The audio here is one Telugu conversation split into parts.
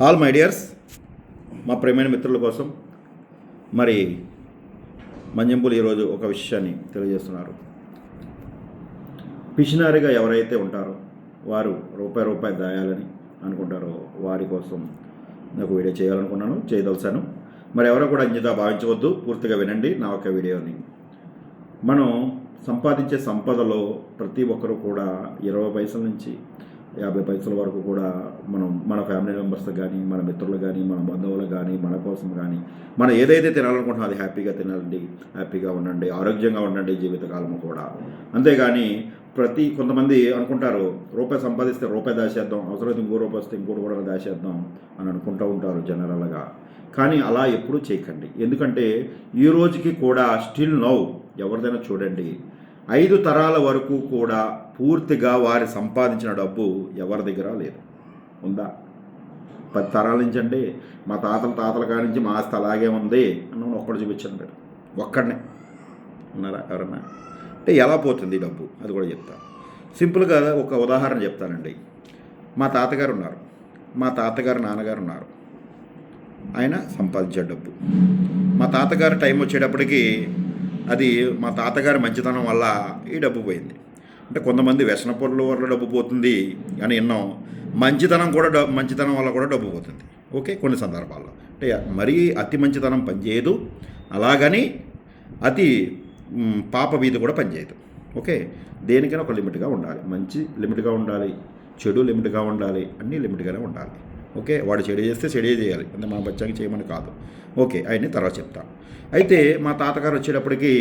ఆల్ మై డియర్స్, మా ప్రేమైన మిత్రుల కోసం మరి మంజంబులు ఈరోజు ఒక విషయాన్ని తెలియజేస్తున్నారు. పిషనరీగా ఎవరైతే ఉంటారో వారు రూపాయి దాయాలని అనుకుంటారో వారి కోసం నాకు వీడియో చేయాలనుకున్నాను, చేయదలిచాను. మరి ఎవరో కూడా అన్యత భావించవద్దు, పూర్తిగా వినండి నా ఒక వీడియోని. మనం సంపాదించే సంపదలో ప్రతి ఒక్కరు కూడా 20 పైసల నుంచి 50 పైసల వరకు కూడా మన ఫ్యామిలీ మెంబర్స్ కానీ, మన మిత్రులు కానీ, మన బంధువులు కానీ, మన కోసం కానీ మనం ఏదైతే తినాలనుకుంటున్నాం అది హ్యాపీగా తినాలండి, హ్యాపీగా ఉండండి, ఆరోగ్యంగా ఉండండి జీవితకాలము కూడా. అంతేగాని కొంతమంది అనుకుంటారు రూపాయి సంపాదిస్తే రూపాయి దాచేద్దాం, అవసరమైతే ఇంకో రూపాయి వస్తే ఇంకోటి కూడా దాచేద్దాం అని అనుకుంటూ ఉంటారు జనరల్గా. కానీ అలా ఎప్పుడూ చేయకండి. ఎందుకంటే ఈ రోజుకి కూడా స్టిల్ నౌ ఎవరిదైనా చూడండి, 5 తరాల వరకు కూడా పూర్తిగా వారి సంపాదించిన డబ్బు ఎవరి దగ్గర లేదు. ఉందా? 10 తరాల నుంచి అండి, మా తాతల కాడి నుంచి మా ఆస్తి అలాగే ఉంది అని ఒక్కడు చూపించాను. మీరు ఒక్కడనే ఉన్నారా ఎవరన్నా? అంటే ఎలా పోతుంది డబ్బు అది కూడా చెప్తాను. సింపుల్గా ఒక ఉదాహరణ చెప్తానండి. మా తాతగారు ఉన్నారు, మా తాతగారు నాన్నగారు ఉన్నారు. ఆయన సంపాదించే డబ్బు మా తాతగారు టైం వచ్చేటప్పటికి అది మా తాతగారి మంచితనం వల్ల ఈ డబ్బు పోయింది. అంటే కొంతమంది వ్యసన పొరల వల్ల డబ్బు పోతుంది అని విన్నాం, మంచితనం వల్ల కూడా డబ్బు పోతుంది. ఓకే, కొన్ని సందర్భాల్లో అంటే మరీ అతి మంచితనం పనిచేయదు, అలాగని అతి పాప వీధి కూడా పనిచేయదు. ఓకే, దేనికైనా ఒక లిమిట్గా ఉండాలి. మంచి లిమిట్గా ఉండాలి, చెడు లిమిట్గా ఉండాలి, అన్నీ లిమిట్గానే ఉండాలి. ఓకే, వాడు చెడు చేస్తే చెడే చేయాలి, అంటే మన బచ్చాకి చేయమని కాదు. ఓకే, ఆయన్ని తర్వాత చెప్తాను. అయితే మా తాతగారు వచ్చేటప్పటికి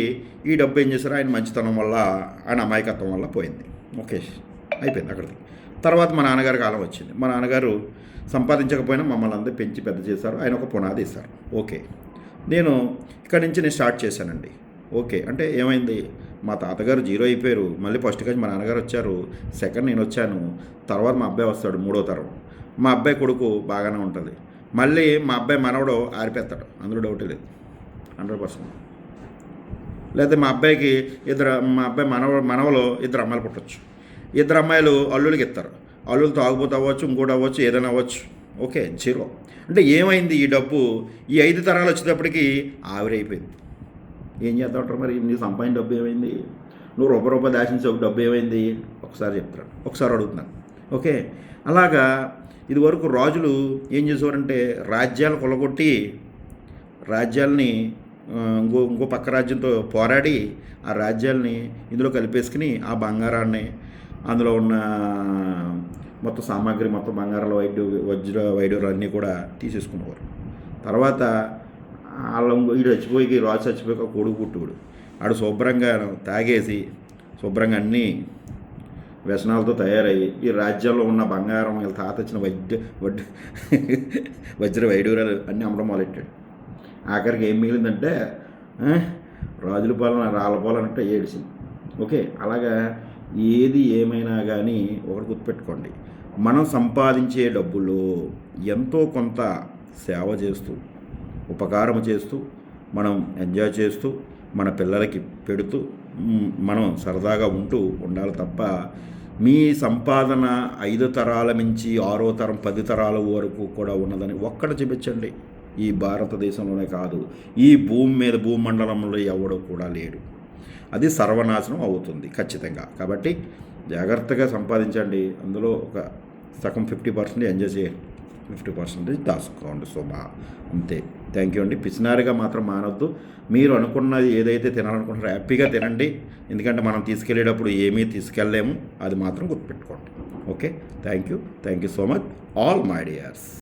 ఈ డబ్బు ఏం చేశారు, ఆయన మంచితనం వల్ల, ఆయన అమాయకత్వం వల్ల పోయింది. ఓకే, అయిపోయింది అక్కడికి. తర్వాత మా నాన్నగారి కాలం వచ్చింది. మా నాన్నగారు సంపాదించకపోయినా మమ్మల్ని అందరూ పెంచి పెద్ద చేశారు, ఆయన ఒక పునాది ఇస్తారు. ఓకే, నేను ఇక్కడి నుంచి నేను స్టార్ట్ చేశానండి. ఓకే, అంటే ఏమైంది, మా తాతగారు 0 అయిపోయారు, మళ్ళీ ఫస్ట్ కానీ మా నాన్నగారు వచ్చారు, సెకండ్ నేను వచ్చాను, తర్వాత మా అబ్బాయి వస్తాడు 3వ తరం. మా అబ్బాయి కొడుకు బాగానే ఉంటుంది, మళ్ళీ మా అబ్బాయి మనవడు ఆరిపెత్తాడు, అందులో డౌటే లేదు, 100%. లేదా మా అబ్బాయికి మా అబ్బాయి మనవలు 2 అమ్మాయిలు పుట్టవచ్చు, 2 అమ్మాయిలు అల్లుళ్ళకి ఇస్తారు, అల్లుళ్ళు తాగుపోతూ అవ్వచ్చు, ఇంకోటి అవ్వచ్చు, ఏదైనా అవ్వచ్చు. ఓకే, 0. అంటే ఏమైంది, ఈ డబ్బు ఈ 5 తరాలు వచ్చేటప్పటికి ఆవిరైపోయింది. ఏం చేద్దాం అంటారు మరి, నీ సంపాదించిన డబ్బు ఏమైంది, నువ్వు రూపాయి దాచిన డబ్బు ఏమైంది, ఒకసారి చెప్తాను, ఒకసారి అడుగుతున్నాను. ఓకే, అలాగా ఇదివరకు రాజులు ఏం చేసేవారంటే రాజ్యాలు కొలగొట్టి రాజ్యాలని ఇంకో పక్క రాజ్యంతో పోరాడి ఆ రాజ్యాలని ఇందులో కలిపేసుకుని ఆ బంగారాన్ని, అందులో ఉన్న మొత్తం సామాగ్రి, మొత్తం బంగారాల వజ్ర వైడూర్యాలు అన్నీ కూడా తీసేసుకునేవారు. తర్వాత వీడు చచ్చిపోయి, రాజు చచ్చిపోయి కొడుకు పుట్టుడు, ఆడు శుభ్రంగా తాగేసి శుభ్రంగా అన్నీ వ్యసనాలతో తయారయ్యి ఈ రాజ్యాల్లో ఉన్న బంగారం, వీళ్ళ తాత వచ్చిన వజ్ర వైడూర్యాలు అన్నీ అమ్మడం మొదలెట్టాడు. ఆఖరికి ఏం మిగిలిందంటే రాజుల పాలన రాళ్ళ పాలనంటే ఏడిసింది. ఓకే, అలాగా ఏది ఏమైనా కానీ ఒకటి గుర్తుపెట్టుకోండి, మనం సంపాదించే డబ్బులో ఎంతో కొంత సేవ చేస్తూ, ఉపకారం చేస్తూ, మనం ఎంజాయ్ చేస్తూ, మన పిల్లలకి పెడుతూ, మనం సరదాగా ఉండాలి తప్ప మీ సంపాదన 5 తరాల నుంచి 6వ తరం 10 తరాల వరకు కూడా ఉన్నదని ఒక్కడ చూపించండి. ఈ భారతదేశంలోనే కాదు, ఈ భూమి మీద భూమండలంలో ఎవడో కూడా లేడు. అది సర్వనాశనం అవుతుంది ఖచ్చితంగా. కాబట్టి జాగ్రత్తగా సంపాదించండి, అందులో ఒక సగం 50% ఎంజాయ్ చేయండి, 50% దాచుకోండి. శోభ అంతే. థ్యాంక్ యూ అండి. పిసినారిగా మాత్రం మానొద్దు. మీరు అనుకున్నది ఏదైతే తినాలనుకుంటారో హ్యాపీగా తినండి, ఎందుకంటే మనం తీసుకెళ్ళేటప్పుడు ఏమీ తీసుకెళ్ళలేము, అది మాత్రం గుర్తుపెట్టుకోండి. Okay, thank you so much all my dears.